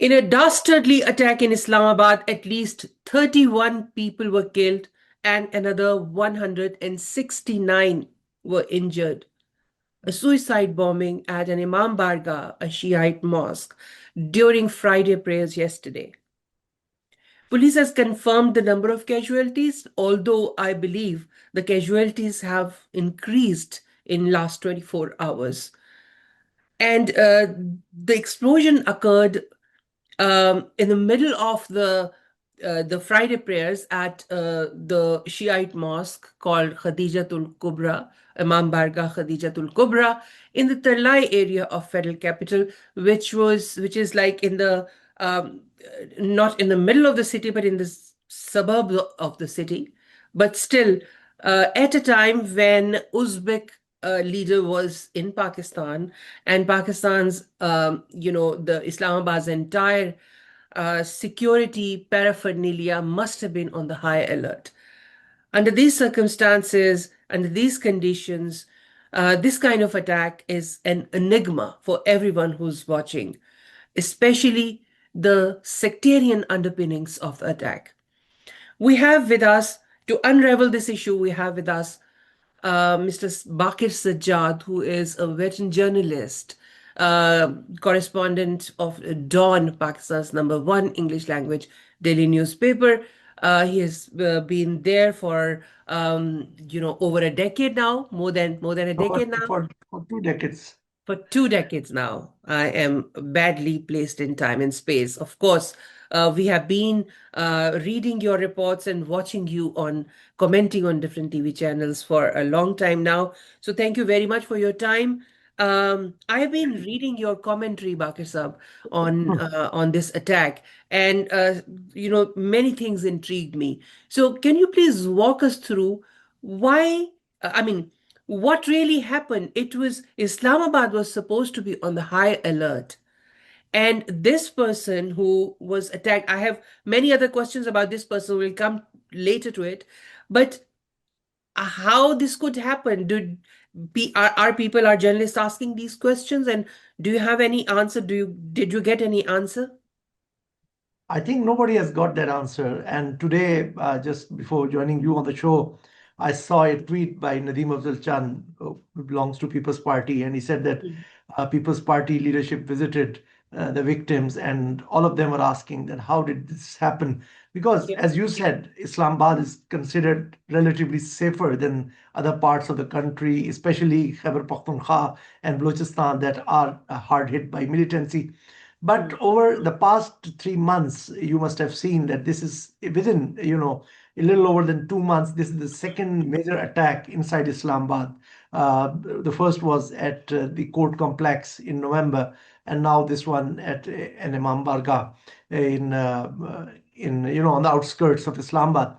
In a dastardly attack in Islamabad, at least 31 people were killed and another 169 were injured. A suicide bombing at an Imam Bargah, a Shiite mosque, during Friday prayers yesterday. Police has confirmed the number of casualties, although I believe the casualties have increased in last 24 hours. And the explosion occurred in the middle of the Friday prayers at the Shiite mosque called Khadijatul Kubra, Imam Bargah Khadijatul Kubra, in the Tarlai area of Federal Capital, which is like in the not in the middle of the city, but in the suburb of the city. But still, at a time when Uzbek leader was in Pakistan, and Pakistan's, the Islamabad's entire security paraphernalia must have been on the high alert. Under these circumstances, under these conditions, this kind of attack is an enigma for everyone who's watching, especially the sectarian underpinnings of the attack. We have with us, to unravel this issue, we have with us Mr. Baqir Sajjad, who is a veteran journalist, correspondent of Dawn, Pakistan's #1 English language daily newspaper. He has been there for over a decade now, more than a decade now. For 2 decades. For 2 decades now, I am badly placed in time and space. Of course, we have been reading your reports and watching you on commenting on different TV channels for a long time now. So thank you very much for your time. I have been reading your commentary, Baqir Sahab, on this attack, and many things intrigued me. So can you please walk us through why? I mean, what really happened? It was Islamabad was supposed to be on the high alert. And this person who was attacked, I have many other questions about this person. We'll come later to it. But how this could happen? Are people, are journalists asking these questions? And do you have any answer? Did you get any answer? I think nobody has got that answer. And today, just before joining you on the show, I saw a tweet by Nadeem Afzal Chand, who belongs to People's Party, and he said that People's Party leadership visited the victims, and all of them were asking that how did this happen? Because, Yeah. as you said, Islamabad is considered relatively safer than other parts of the country, especially Khyber Pakhtunkhwa and Balochistan, that are hard hit by militancy. But over the past 3 months, you must have seen that this is within, a little over than 2 months. This is the second major attack inside Islamabad. The first was at the court complex in November, and now this one at an Imam Bargah on the outskirts of Islamabad.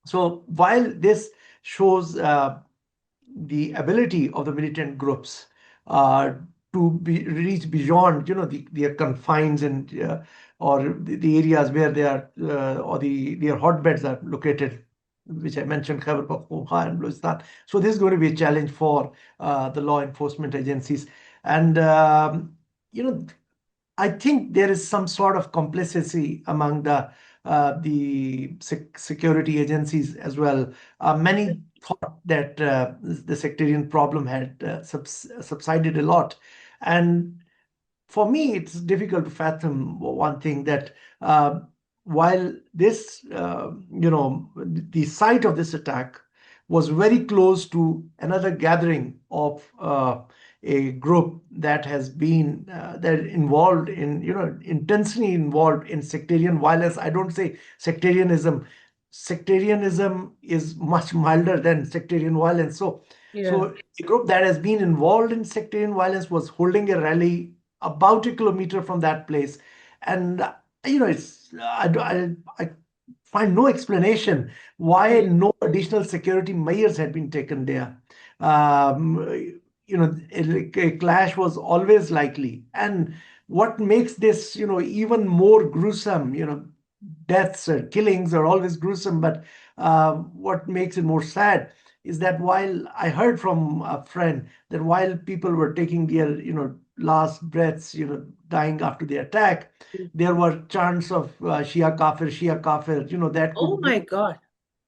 So while this shows the ability of the militant groups to reach beyond, their confines and or the areas where they are or their hotbeds are located, which I mentioned, Khyber Pakhtunkhwa and Balochistan. So this is going to be a challenge for the law enforcement agencies, and I think there is some sort of complacency among the security agencies as well. Many thought that the sectarian problem had subsided a lot, and for me, it's difficult to fathom one thing, that while this, the site of this attack was very close to another gathering of a group that has been that involved in, intensely involved in sectarian violence. I don't say sectarianism. Sectarianism is much milder than sectarian violence. So Yeah. a group that has been involved in sectarian violence was holding a rally about a kilometer from that place, and it's I find no explanation why no additional security measures had been taken there. A clash was always likely, and what makes this, even more gruesome, deaths or killings are always gruesome, but what makes it more sad is that while I heard from a friend that while people were taking their, last breaths, dying after the attack, there were chants of Shia Kafir, that Oh my God.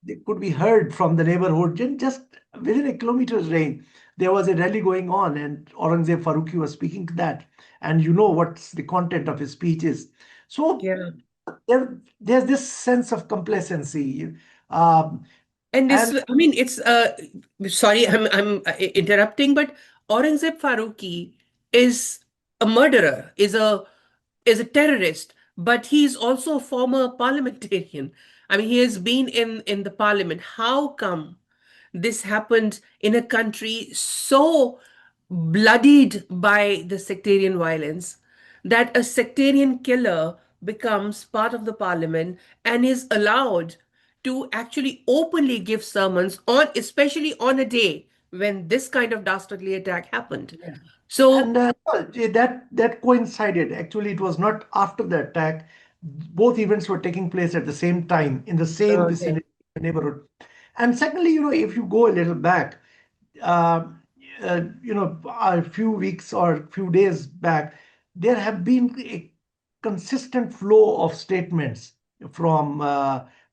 they could be heard from the neighborhood just within a kilometer's range. There was a rally going on, and Aurangzeb Faruqi was speaking to that. And you know what's the content of his speech is. So Yeah. there's this sense of complacency. Um, And this, and I mean, it's sorry, I'm interrupting, but Aurangzeb Faruqi is a murderer, is a terrorist, but he's also a former parliamentarian. I mean, he has been in the parliament. How come this happened in a country so bloodied by the sectarian violence that a sectarian killer becomes part of the parliament and is allowed to actually openly give sermons on, especially on a day when this kind of dastardly attack happened. yeah. So, And that coincided. Actually, it was not after the attack. Both events were taking place at the same time in the same okay. vicinity neighborhood. And secondly, if you go a little back, uh, a few weeks or a few days back, there have been a consistent flow of statements from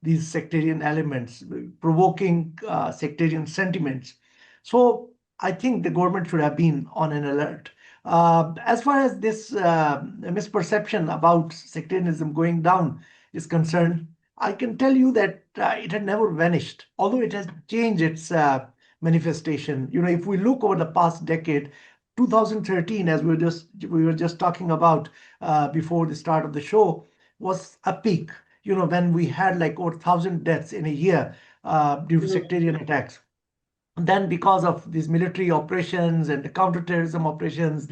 these sectarian elements, provoking sectarian sentiments. So I think the government should have been on an alert. As far as this misperception about sectarianism going down is concerned, I can tell you that it had never vanished, although it has changed its manifestation. If we look over the past decade, 2013, as we were just talking about before the start of the show, was a peak. When we had like over 1,000 deaths in a year due to Mhm. sectarian attacks. Then, because of these military operations and the counterterrorism operations,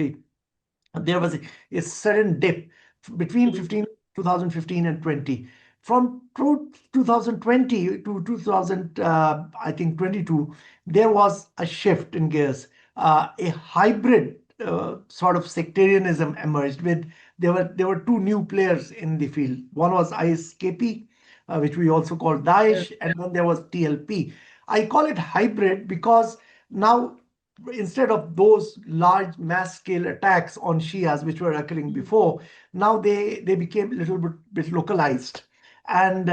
there was a sudden dip between Mhm. 2015 and 20. From 2020 to 2000, I think 22, there was a shift in gears. A hybrid sort of sectarianism emerged. There were two new players in the field. One was ISKP, which we also call Yeah. Daesh, and then there was TLP. I call it hybrid because now, instead of those large mass scale attacks on Shias which were occurring before, now they became a little bit localized, and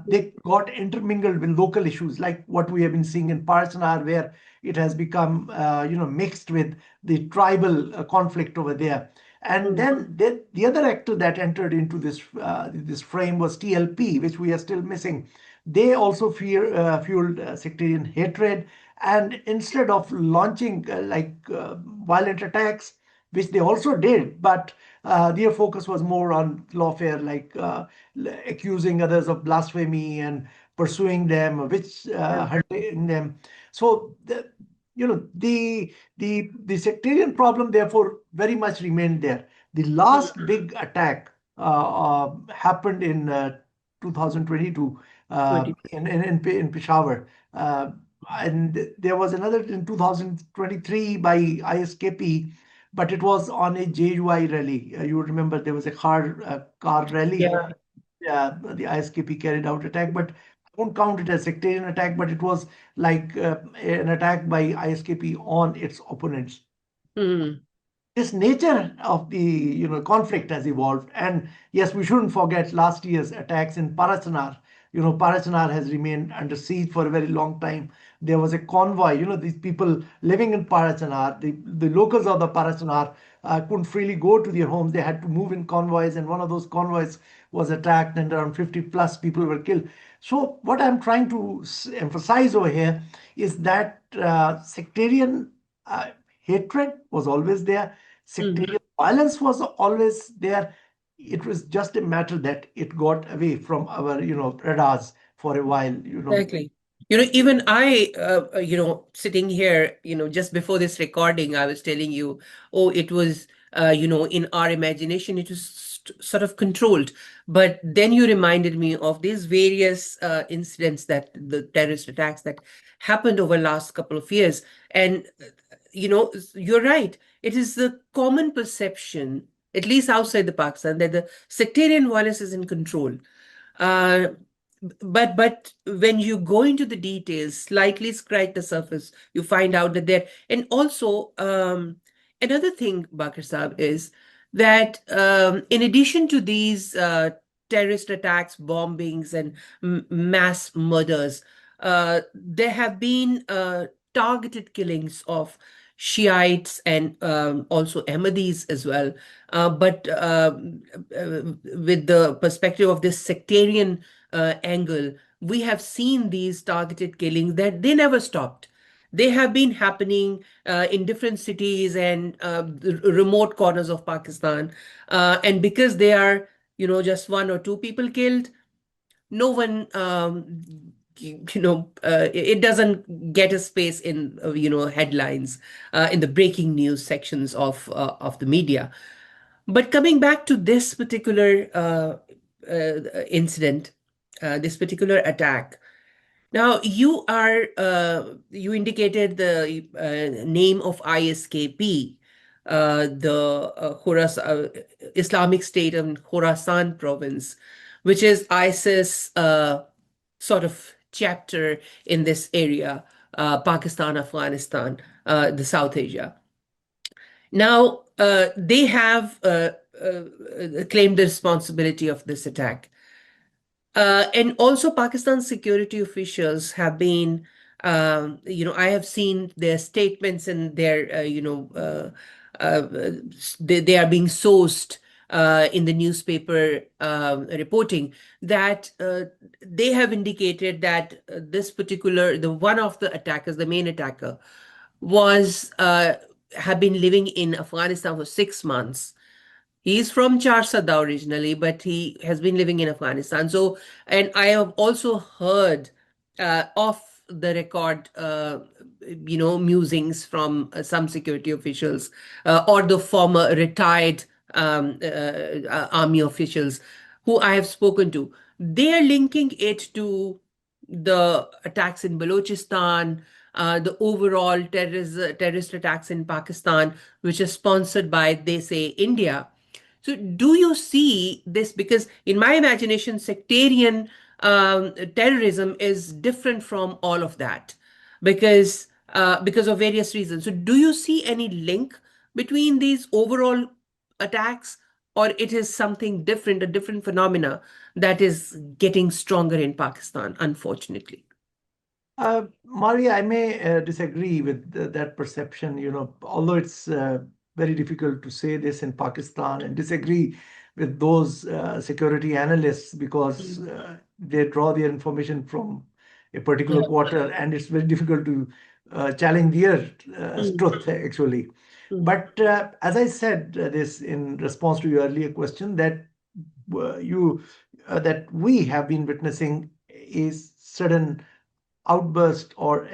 they got intermingled with local issues like what we have been seeing in Parsanar, where it has become mixed with the tribal conflict over there. And Mhm. then the other actor that entered into this frame was TLP, which we are still missing. They also fueled sectarian hatred, and instead of launching violent attacks, which they also did, but their focus was more on lawfare, like accusing others of blasphemy and pursuing them, which Yeah. hurting them. So the sectarian problem, therefore, very much remained there. The last big attack happened in 2022 20. in Peshawar. And there was another in 2023 by ISKP, but it was on a JUI rally. You would remember there was a car rally. Yeah. The ISKP carried out attack, but I won't count it as sectarian attack, but it was like an attack by ISKP on its opponents. Mhm. This nature of the conflict has evolved, and yes, we shouldn't forget last year's attacks in Parasanar. Parasanar has remained under siege for a very long time. There was a convoy. These people living in Parasanar, the locals of the Parasanar, couldn't freely go to their homes. They had to move in convoys, and one of those convoys was attacked, and around 50 plus people were killed. So what I'm trying to emphasize over here is that sectarian uh, hatred was always there. Mhm. Sectarian violence was always there. It was just a matter that it got away from our, radars for a while. Exactly. Even I, sitting here, just before this recording, I was telling you, oh, it was, in our imagination, it was sort of controlled. But then you reminded me of these various incidents that the terrorist attacks that happened over the last couple of years. And, you're right. It is the common perception, at least outside the Pakistan, that the sectarian violence is in control. Uh, but when you go into the details, slightly scratch the surface, you find out that there, and also another thing, Bakr Saab, is that in addition to these terrorist attacks, bombings, and mass murders, there have been targeted killings of Shiites and also Ahmadis as well. But with the perspective of this sectarian angle, we have seen these targeted killings that they never stopped. They have been happening in different cities and remote corners of Pakistan. And because they are, just one or two people killed, no one, it doesn't get a space in, headlines, in the breaking news sections of the media. But coming back to this particular incident, this particular attack. Now, you indicated the name of ISKP, the Islamic State of Khorasan province, which is ISIS sort of chapter in this area, Pakistan, Afghanistan, the South Asia. Now, they have claimed the responsibility of this attack. And also, Pakistan security officials have been, I have seen their statements and their, they are being sourced in the newspaper reporting that they have indicated that the one of the attackers, the main attacker, have been living in Afghanistan for 6 months. He's from Charsadda originally, but he has been living in Afghanistan. So, and I have also heard off the record, musings from some security officials or the former retired army officials who I have spoken to. They are linking it to the attacks in Balochistan, the overall terrorist attacks in Pakistan, which is sponsored by, they say, India. So, do you see this? Because in my imagination, sectarian terrorism is different from all of that, because of various reasons. So, do you see any link between these overall attacks, or it is something different, a different phenomena that is getting stronger in Pakistan, unfortunately? Marvi, I may disagree with that perception. Although it's very difficult to say this in Pakistan and disagree with those security analysts because Mm. they draw their information from a particular Yeah. quarter, and it's very difficult to challenge their Mm. truth, actually. Mm. But as I said this in response to your earlier question, that you that we have been witnessing a sudden outburst or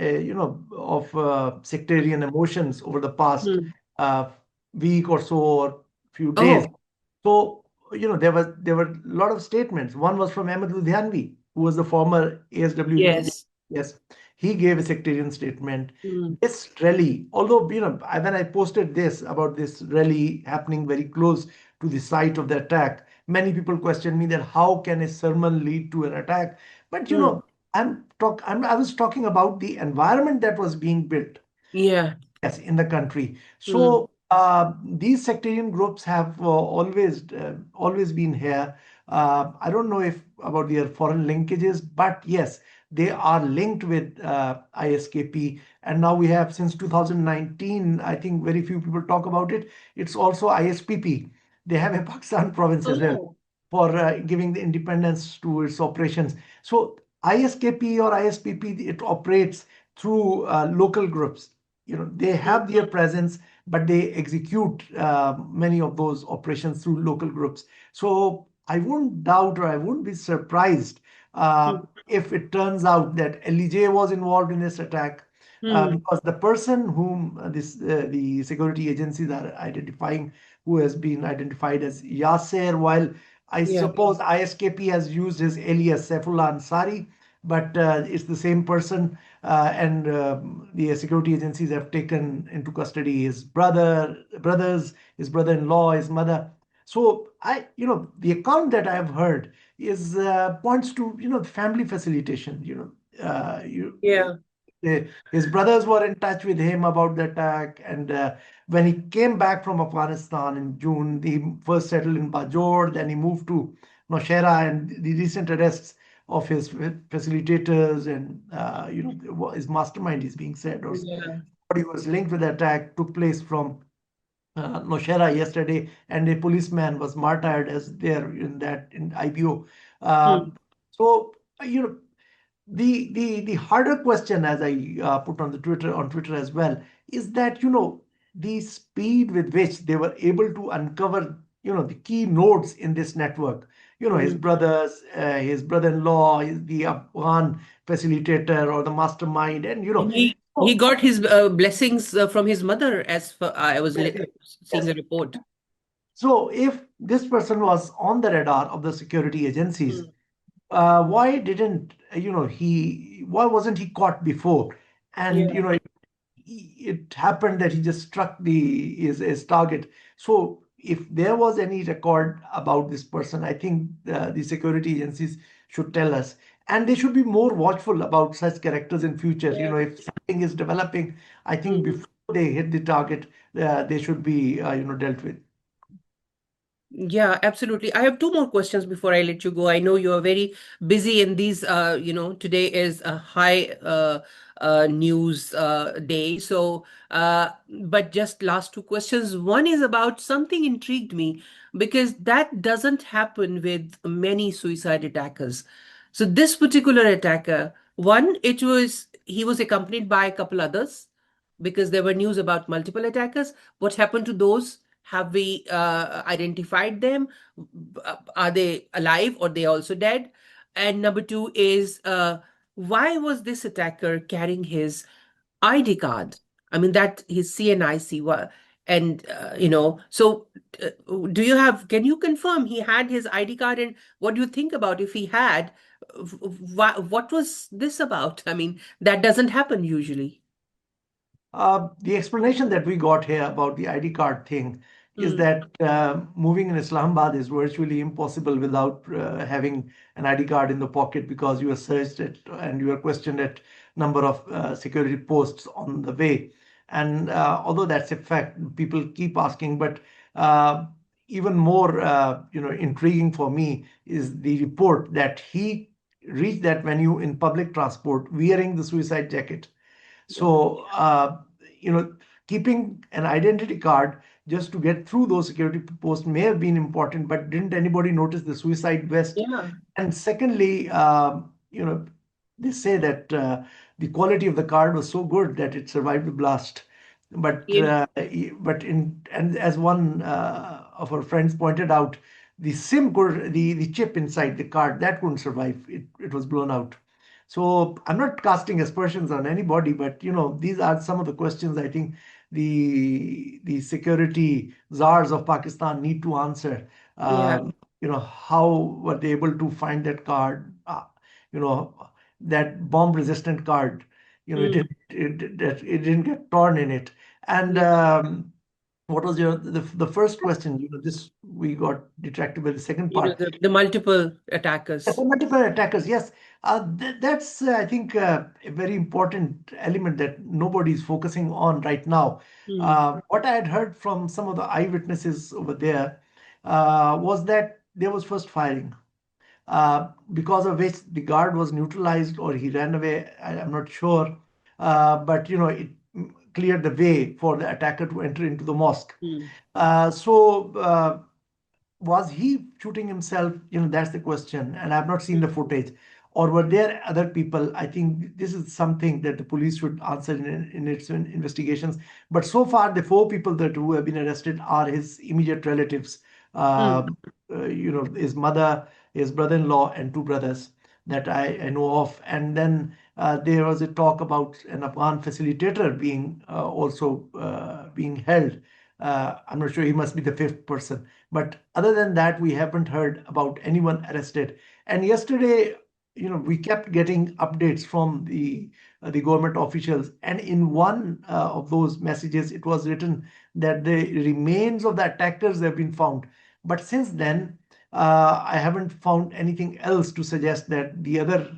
of sectarian emotions over the past Mm. uh, week or so or few days. Oh, So there were a lot of statements. One was from Ahmed Ludhianvi, who was the former ASW leader. yes. Yes, he gave a sectarian statement. Mm. This rally, although when I posted this about this rally happening very close to the site of the attack, many people questioned me that how can a sermon lead to an attack? But Mm. I was talking about the environment that was being built, Yeah. yes, in the country. Mm. So these sectarian groups have always been here. I don't know if about their foreign linkages, but yes, they are linked with ISKP. And now we have, since 2019, I think very few people talk about it. It's also ISPP. They have a Pakistan province as well Oh, for giving the independence to its operations. So ISKP or ISPP, it operates through local groups. They mm. have their presence, but they execute many of those operations through local groups. So I won't doubt or I won't be surprised Mm. if it turns out that LEJ was involved in this attack, Mm. because the person whom the security agencies are identifying, who has been identified as Yasser, while I Yeah. suppose ISKP has used his alias Saifullah Ansari, but it's the same person, and the security agencies have taken into custody his brothers, his brother-in-law, his mother. So the account that I have heard is points to family facilitation. Yeah. His brothers were in touch with him about the attack, and when he came back from Afghanistan in June, he first settled in Bajor, then he moved to Nowshera, and the recent arrests of his facilitators and his mastermind is being said, or Yeah. somebody who was linked with the attack, took place from Nowshera yesterday, and a policeman was martyred as there in IBO. Uh, Hmm. so the harder question, as I put on Twitter as well, is that the speed with which they were able to uncover the key nodes in this network. His Hmm. brothers, his brother-in-law, the Afghan facilitator or the mastermind, and And he oh, got his blessings from his mother, as I was yes, yes, seeing yes. the report. So if this person was on the radar of the security agencies, Hmm. why didn't why wasn't he caught before? And Yeah. it happened that he just struck his target. So if there was any record about this person, I think the security agencies should tell us, and they should be more watchful about such characters in future. Yeah. If something is developing, I think Hmm. before they hit the target, they should be dealt with. Yeah, absolutely. I have two more questions before I let you go. I know you are very busy in these, today is a high news day. So, but just last two questions. One is about something intrigued me because that doesn't happen with many suicide attackers. So this particular attacker, one, he was accompanied by a couple others because there were news about multiple attackers. What happened to those? Have we identified them? Are they alive or they also dead? And number two is why was this attacker carrying his ID card? I mean, that his CNIC. And, so uh, can you confirm he had his ID card? And what do you think about if he had? What was this about? I mean, that doesn't happen usually. The explanation that we got here about the ID card thing is Hmm. that moving in Islamabad is virtually impossible without having an ID card in the pocket, because you are searched at and you are questioned at number of security posts on the way. And although that's a fact, people keep asking, but uh, even more intriguing for me is the report that he reached that venue in public transport wearing the suicide jacket. Yeah. So, you know, keeping an identity card just to get through those security posts may have been important, but didn't anybody notice the suicide vest? Yeah. And secondly, they say that the quality of the card was so good that it survived the blast. But Yeah. and as one of our friends pointed out, the SIM could the chip inside the card that couldn't survive. It was blown out. So I'm not casting aspersions on anybody, but these are some of the questions I think the security czars of Pakistan need to answer. Yeah. How were they able to find that card? You know, that bomb-resistant card. Mm. It didn't get torn in it. And Yeah. what was the first question? This we got detracted by the second part. The multiple attackers. Multiple attackers, yes. That's, I think, a very important element that nobody is focusing on right now. Mm. What I had heard from some of the eyewitnesses over there was that there was first firing, because of which the guard was neutralized or he ran away. I'm not sure. But, it cleared the way for the attacker to enter into the mosque. Mm. So, was he shooting himself? That's the question. And I've not seen the footage. Or were there other people? I think this is something that the police should answer in its investigations. But so far, the four people who have been arrested are his immediate relatives. Mm. Uh, his mother, his brother-in-law, and two brothers that I know of. And then there was a talk about an Afghan facilitator being also being held. I'm not sure, he must be the fifth person. But other than that, we haven't heard about anyone arrested. And yesterday, we kept getting updates from the government officials, and in one of those messages, it was written that the remains of the attackers have been found. But since then, I haven't found anything else to suggest that the other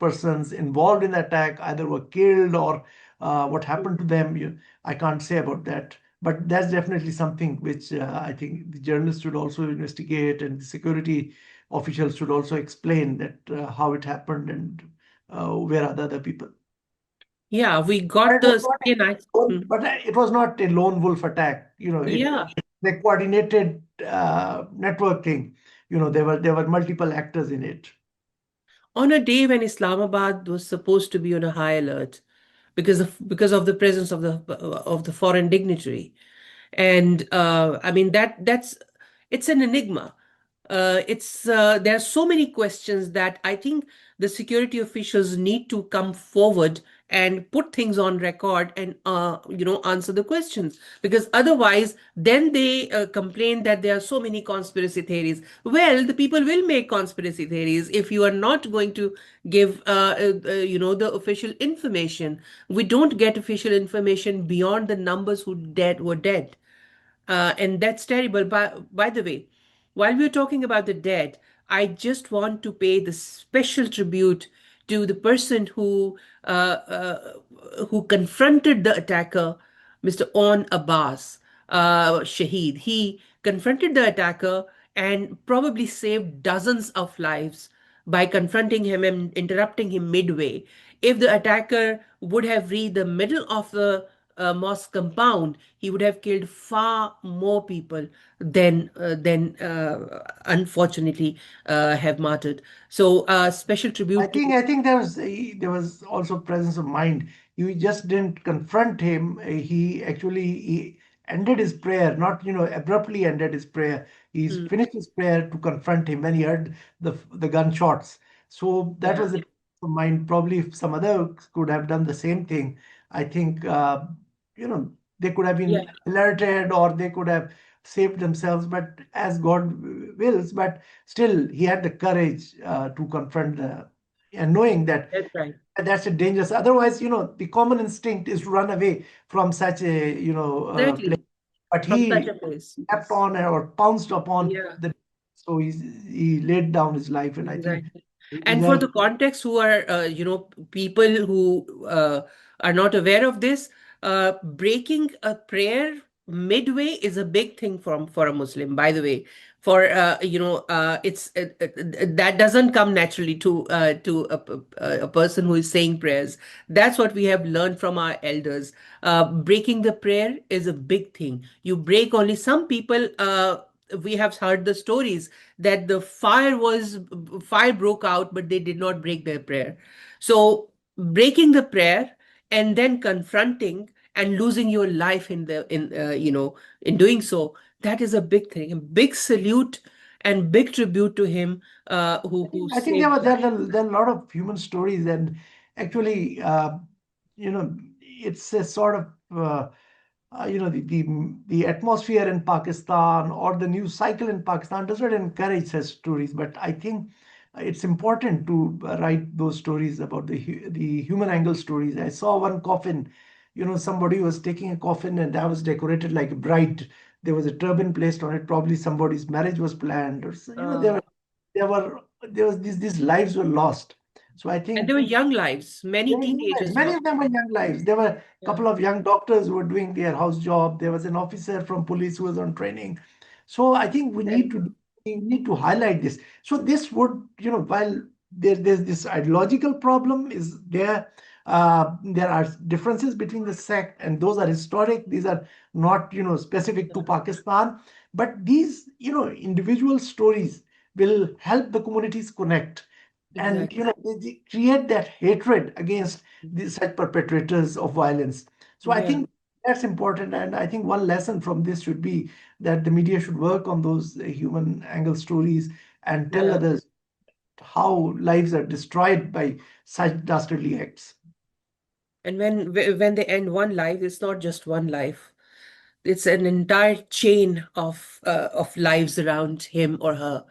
persons involved in the attack either were killed or what happened to them. I can't say about that. But that's definitely something which I think the journalists should also investigate, and the security officials should also explain that how it happened and where are the other people. Yeah, we But got it was the not second act. but it was not a lone wolf attack. Yeah. The coordinated network thing. There were multiple actors in it. On a day when Islamabad was supposed to be on a high alert because of the presence of the foreign dignitary. And I mean that's it's an enigma. It's There are so many questions that I think the security officials need to come forward and put things on record and answer the questions, because otherwise then they complain that there are so many conspiracy theories. Well, the people will make conspiracy theories if you are not going to give the official information. We don't get official information beyond the numbers who dead were dead. And that's terrible. By the way, while we're talking about the dead, I just want to pay the special tribute to the person who confronted the attacker, Mr. On Abbas, Shaheed. He confronted the attacker and probably saved dozens of lives by confronting him and interrupting him midway. If the attacker would have reached the middle of the mosque compound, he would have killed far more people than unfortunately have martyred. So, special I tribute to. think I think there was also presence of mind. You just didn't confront him. He ended his prayer, not abruptly ended his prayer. He's Hmm, finished his prayer to confront him when he heard the gunshots. So that yeah, was the presence of mind. Probably if some others could have done the same thing, I think they could have yeah, been alerted or they could have saved themselves. But as God wills, but still he had the courage to confront and knowing that that's right. that's a dangerous. Otherwise, the common instinct is to run away from such a place. Exactly. But From such a he place. leapt on or pounced upon Yeah. the. So he laid down his life, and I think Exactly. he And for deserves. the context who are, people who are not aware of this, breaking a prayer midway is a big thing for a Muslim, by the way. For that doesn't come naturally to a person who is saying prayers. That's what we have learned from our elders. Breaking the prayer is a big thing. You break only some people. We have heard the stories that the fire broke out, but they did not break their prayer. So breaking the prayer and then confronting and losing your life in doing so, that is a big thing, a big salute and big tribute to him, who I think there saved were life. there are a lot of human stories, and actually, it's a sort of the atmosphere in Pakistan or the news cycle in Pakistan does not encourage such stories. But I think it's important to write those stories about the human angle stories. I saw one coffin. Somebody was taking a coffin and that was decorated like a bride. There was a turban placed on it. Probably somebody's marriage was planned, or uh, these lives were lost. So I and think they were young lives, many they were young lives. teenagers Many lost. of them were young lives. There were a Yeah, couple of young doctors who were doing their house job. There was an officer from police who was on training. So I think terrible. we need to highlight this. So this would, while there's this ideological problem is there, there are differences between the sect, and those are historic. These are not, specific to Pakistan. But these, individual stories will help the communities connect, and Exactly. they create that hatred against these such perpetrators of violence. So I Yeah, think that's important, and I think one lesson from this should be that the media should work on those human angle stories and tell yeah. others how lives are destroyed by such dastardly acts. And when they end one life, it's not just one life. It's an entire chain of lives around him or her,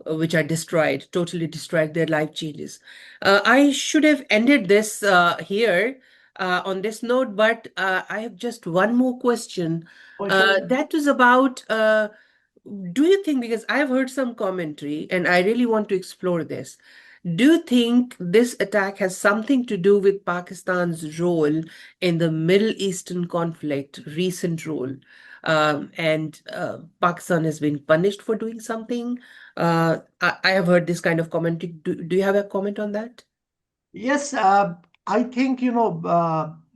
which are destroyed, totally destroyed. Their life changes. I should have ended this here on this note, but I have just one more question. Oh, sure. That was about do you think, because I've heard some commentary and I really want to explore this, do you think this attack has something to do with Pakistan's role in the Middle Eastern conflict, recent role? And Pakistan has been punished for doing something. I have heard this kind of commentary. Do you have a comment on that? Yes, I think,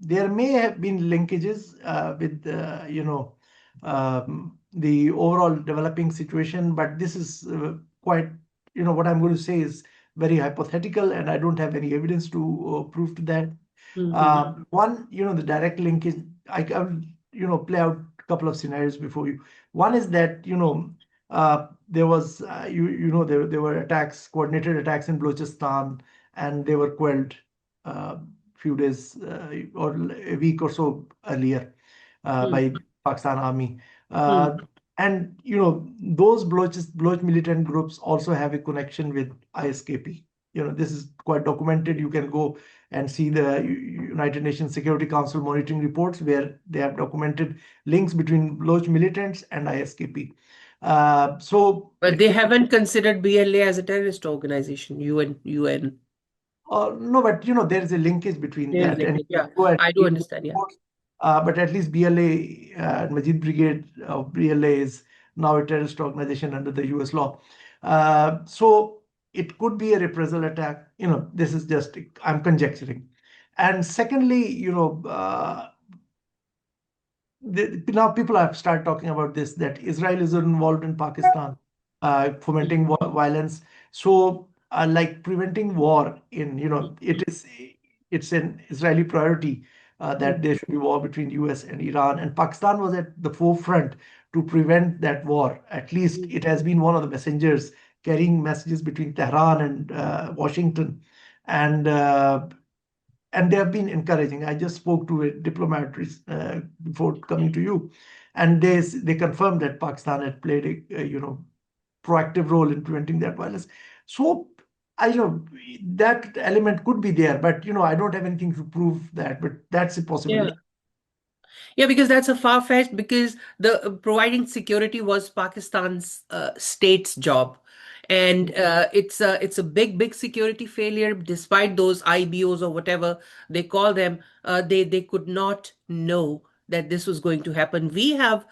there may have been linkages with, the overall developing situation, but this is quite, what I'm going to say is very hypothetical, and I don't have any evidence to prove to that. Hmm. One, the direct linkage, I can, play out a couple of scenarios before you. One is that, there was, there were attacks, coordinated attacks in Balochistan, and they were quelled a few days or a week or so earlier by Pakistan Army. Hmm. Uh, and those Baloch militant groups also have a connection with ISKP. This is quite documented. You can go and see the United Nations Security Council monitoring reports where they have documented links between Baloch militants and ISKP. So But it they can haven't considered BLA as a terrorist organization, UN. No, but there is a linkage between There is that, and linkage. you can Yeah, go and I do read the understand. Yeah. reports. But at least BLA, Majid Brigade of BLA is now a terrorist organization under the US law. So it could be a reprisal attack. This is just, I'm conjecturing. And secondly, now people have started talking about this, that Israel is involved in Pakistan, fomenting violence. So, like preventing war it's an Israeli priority that there should be war between US and Iran, and Pakistan was at the forefront to prevent that war. At least it has been one of the messengers carrying messages between Tehran and Washington, and they have been encouraging. I just spoke to a diplomat before coming to you, and they confirmed that Pakistan had played a proactive role in preventing that violence. So I that element could be there, but I don't have anything to prove that, but that's a Yeah. possibility. Yeah, because that's a far-fetched, because the providing security was Pakistan's state's job. And it's a big security failure. Despite those IBOs or whatever they call them, they could not know that this was going to happen. We have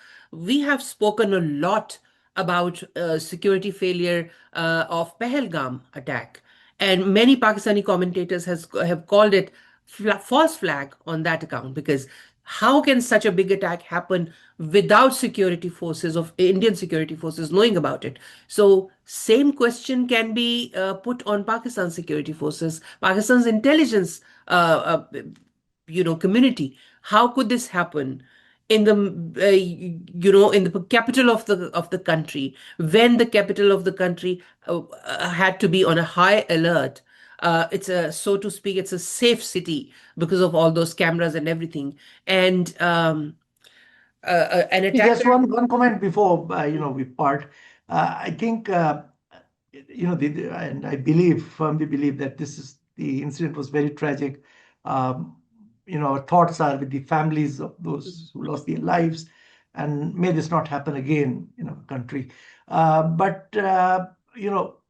spoken a lot about security failure of Pahalgam attack, and many Pakistani commentators have called it false flag on that account, because how can such a big attack happen without security forces of Indian security forces knowing about it? So same question can be put on Pakistan security forces, Pakistan's intelligence community. How could this happen in the in the capital of the country, when the capital of the country had to be on a high alert? It's a, so to speak, it's a safe city because of all those cameras and everything. And an Just attacker. one comment before we part. I think and I firmly believe that the incident was very tragic. Um, our thoughts are with the families of those who lost their lives, and may this not happen again in our country. But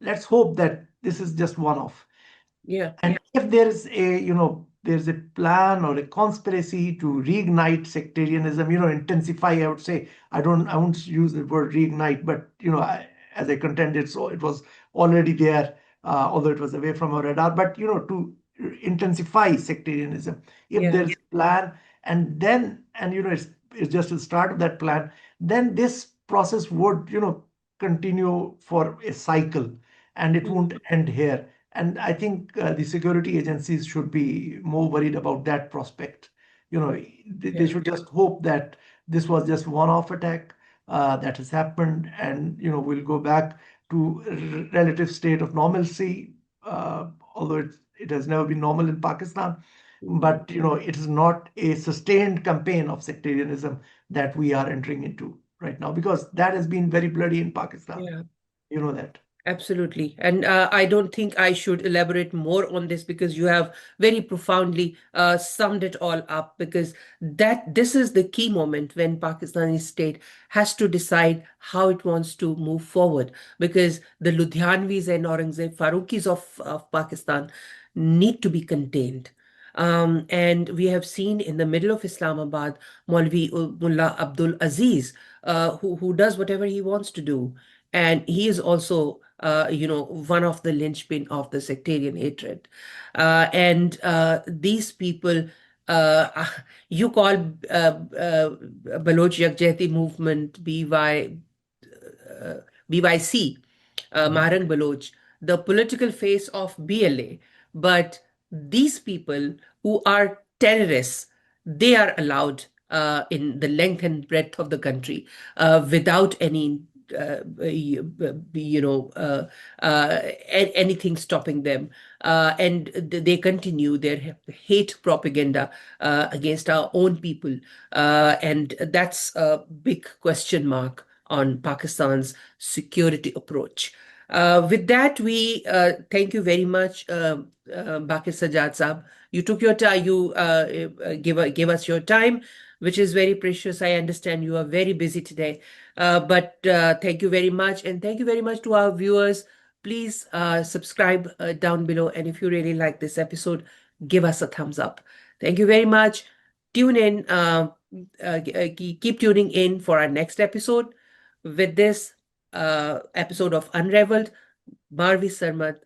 let's hope that this is just one-off. Yeah, And if there's a plan or a conspiracy to reignite sectarianism, intensify, I would say, I won't use the word reignite, but as I contended, so it was already there, although it was away from our radar. But to intensify sectarianism, if yeah, there's a plan, and it's just the start of that plan, then this process would continue for a cycle, and it won't end here. And I think the security agencies should be more worried about that prospect. They yeah, should just hope that this was just one-off attack that has happened, and we'll go back to relative state of normalcy. Although it has never been normal in Pakistan, but it is not a sustained campaign of sectarianism that we are entering into right now, because that has been very bloody in Pakistan. yeah. You know that. Absolutely. And I don't think I should elaborate more on this because you have very profoundly summed it all up, because this is the key moment when Pakistani state has to decide how it wants to move forward, because the Ludhianvis and Aurangzeb Faruqis of Pakistan need to be contained. And we have seen in the middle of Islamabad, Maulvi Mullah Abdul Aziz, who does whatever he wants to do. And he is also, one of the linchpin of the sectarian hatred. And these people, uh, you call Baloch Yakjehti movement uh, BYC, Maharang Baloch, the political face of BLA. But these people who are terrorists, they are allowed in the length and breadth of the country without any anything stopping them. And they continue their hate propaganda against our own people. And that's a big question mark on Pakistan's security approach. With that, we thank you very much, Baqir Sajjad Saab. You took your time, you gave us your time, which is very precious. I understand you are very busy today. But thank you very much. And thank you very much to our viewers. Please subscribe down below. And if you really like this episode, give us a thumbs up. Thank you very much. Tune in. Keep tuning in for our next episode. With this episode of Unraveled, Marvi Sirmed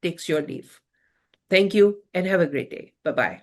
takes your leave. Thank you and have a great day. Bye-bye.